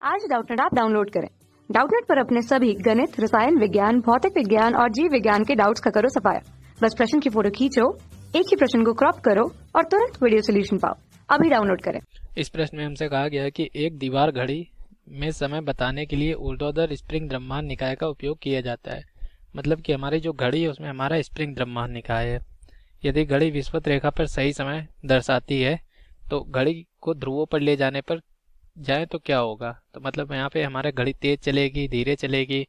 आज Doubtnut app download करें। Doubtnut पर अपने सभी गणित, रसायन विज्ञान, भौतिक विज्ञान और जीव विज्ञान के डाउट्स का करो सफाया। बस प्रश्न की फोटो खींचो, एक ही प्रश्न को क्रॉप करो और तुरंत वीडियो सोल्यूशन पाओ। अभी डाउनलोड करें। इस प्रश्न में हमसे कहा गया है कि एक दीवार घड़ी में समय बताने के लिए ऊर्ध्वाधर स्प्रिंग द्रव्यमान निकाय का उपयोग किया जाता है। मतलब कि हमारी जो घड़ी है उसमें हमारा स्प्रिंग द्रव्यमान निकाय है। यदि घड़ी विषुवत रेखा पर सही समय दर्शाती है तो घड़ी को ध्रुवों पर ले जाने पर जाए तो क्या होगा। तो मतलब यहाँ पे हमारा घड़ी तेज चलेगी, धीरे चलेगी,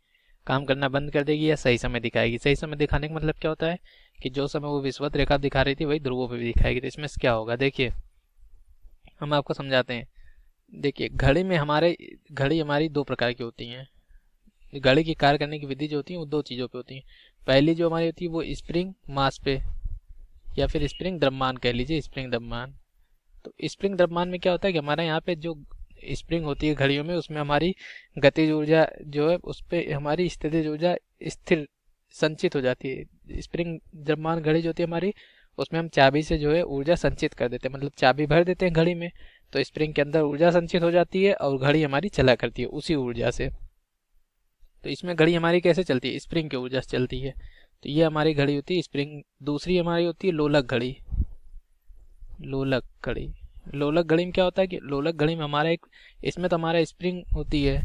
काम करना बंद कर देगी या सही समय दिखाएगी। सही समय दिखाने का मतलब क्या होता है कि जो समय वो विषुवत रेखा दिखा रही थी वही ध्रुवों पर भी दिखाएगी। तो इसमें क्या होगा, देखिए हम आपको समझाते हैं। देखिए घड़ी हमारी दो प्रकार की होती हैं। घड़ी की कार्य करने की विधि जो होती है वो दो चीज़ों पे होती है। पहली जो हमारी होती है वो स्प्रिंग मास पे या फिर स्प्रिंग द्रव्यमान कह लीजिए, स्प्रिंग द्रव्यमान। तो स्प्रिंग द्रव्यमान में क्या होता है कि हमारे यहाँ पे जो स्प्रिंग होती है घड़ियों में उसमें हमारी गतिज ऊर्जा जो है उस पर हमारी स्थितिज ऊर्जा स्थिर संचित हो जाती है। स्प्रिंग द्रव्यमान घड़ी जो होती है हमारी उसमें हम चाबी से जो है ऊर्जा संचित कर देते हैं। मतलब चाबी भर देते हैं घड़ी में तो स्प्रिंग के अंदर ऊर्जा संचित हो जाती है और घड़ी हमारी चला करती है उसी ऊर्जा से। तो इसमें घड़ी हमारी कैसे चलती है, स्प्रिंग की ऊर्जा से चलती है। तो ये हमारी घड़ी होती है स्प्रिंग। दूसरी हमारी होती है लोलक घड़ी। लोलक घड़ी, लोलक घड़ी में क्या होता है कि लोलक घड़ी में हमारा एक इसमें तो हमारा स्प्रिंग होती है,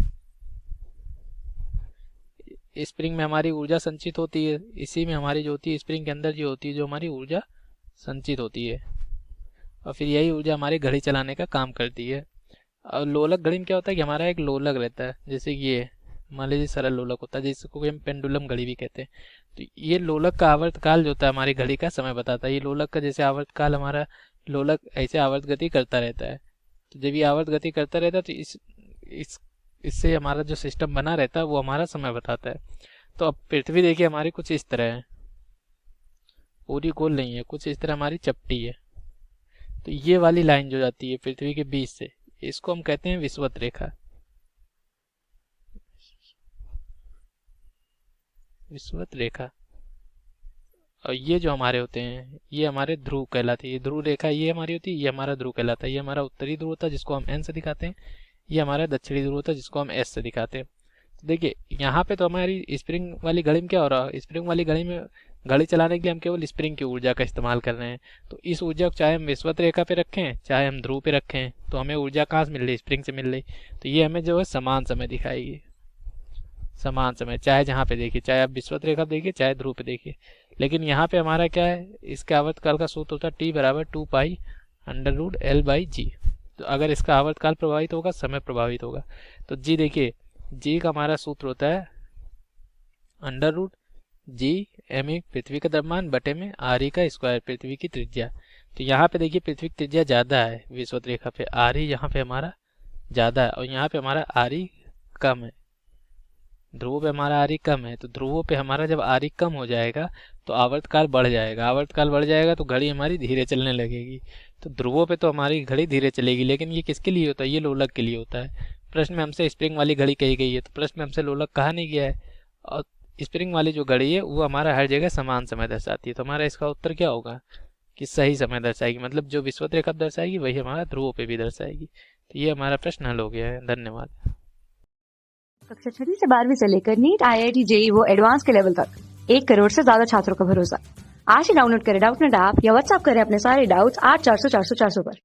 स्प्रिंग में हमारी ऊर्जा संचित होती है। इसी में हमारी जो होती है स्प्रिंग के अंदर जो होती है जो हमारी ऊर्जा संचित होती है और फिर यही ऊर्जा हमारी घड़ी चलाने का काम करती है। और लोलक घड़ी में क्या होता है कि हमारा एक लोलक रहता है, जैसे कि ये मान लीजिए सरल लोलक होता है जिसको हम पेंडुलम घड़ी भी कहते हैं। तो ये लोलक का आवर्तकाल जो होता है हमारी घड़ी का समय बताता है। ये लोलक का जैसे आवर्तकाल हमारा लोलक ऐसे आवर्त गति करता रहता है। तो जब ये आवर्त गति करता रहता है तो इससे हमारा जो सिस्टम बना रहता है वो हमारा समय बताता है। तो अब पृथ्वी देखिए हमारी कुछ इस तरह है, पूरी गोल नहीं है, कुछ इस तरह हमारी चपटी है। तो ये वाली लाइन जो जाती है पृथ्वी के बीच से इसको हम कहते हैं विषुवत रेखा। विषुवत रेखा। और ये जो हमारे होते हैं ये हमारे ध्रुव कहलाते हैं। ये ध्रुव रेखा ये हमारी होती है, ये हमारा ध्रुव कहलाता है। ये हमारा उत्तरी ध्रुव होता है जिसको हम एन से दिखाते हैं, ये हमारा दक्षिणी ध्रुव होता है जिसको हम एस से दिखाते हैं। तो देखिए यहाँ पे तो हमारी स्प्रिंग वाली घड़ी में क्या हो रहा है, स्प्रिंग वाली घड़ी में घड़ी चलाने के लिए हम केवल स्प्रिंग की ऊर्जा का इस्तेमाल कर रहे हैं। तो इस ऊर्जा को चाहे हम विषुवत रेखा पे रखें चाहे हम ध्रुव पे रखें तो हमें ऊर्जा कहाँ से मिल रही, स्प्रिंग से मिल रही। तो ये हमें जो है समान समय दिखाएगी, समान समय, चाहे जहाँ पे देखिए, चाहे आप विषुवत रेखा देखिए चाहे ध्रुव पे देखिए। लेकिन यहाँ पे हमारा क्या है, इसके आवर्तकाल का सूत्र होता है टी बराबर 2 pi under root L by g. तो अगर इसका आवर्तकाल प्रभावित होगा समय प्रभावित होगा। तो जी देखिए जी का हमारा सूत्र होता है under root G M E पृथ्वी का द्रव्यमान बटे में आर ई का स्क्वायर पृथ्वी की त्रिज्या। तो यहाँ पे देखिए पृथ्वी की त्रिज्या ज़्यादा है विषुवत रेखा पे, आर ई यहाँ पे हमारा ज़्यादा है और यहाँ पे हमारा आर ई कम है। ध्रुवों पे हमारा आर ई कम है तो ध्रुवों पे हमारा जब आर ई कम हो जाएगा तो आवर्तकाल बढ़ जाएगा। आवर्तकाल बढ़ जाएगा तो घड़ी हमारी धीरे चलने लगेगी। तो ध्रुवों पे तो हमारी घड़ी धीरे चलेगी, लेकिन ये किसके लिए होता है, ये लोलक के लिए होता है। प्रश्न में हमसे स्प्रिंग वाली घड़ी कही गई है तो प्रश्न में हमसे लोलक कहा नहीं गया है। और स्प्रिंग वाली जो घड़ी है वो हमारा हर जगह समान समय दर्शाती है। तो हमारा इसका उत्तर क्या होगा कि सही समय दर्शाएगी। मतलब जो विषुवत रेखा दर्शाएगी वही हमारा ध्रुवों पे भी दर्शाएगी। तो ये हमारा प्रश्न हल हो गया है। धन्यवाद। कक्षा 6 से 12वीं से लेकर नीट, IIT, JEE वो एडवांस के लेवल तक 1 करोड़ से ज्यादा छात्रों का भरोसा। आज ही डाउनलोड करें डाउटनेट ऐप या व्हाट्सएप करें अपने सारे डाउट्स 8400 400 400 पर।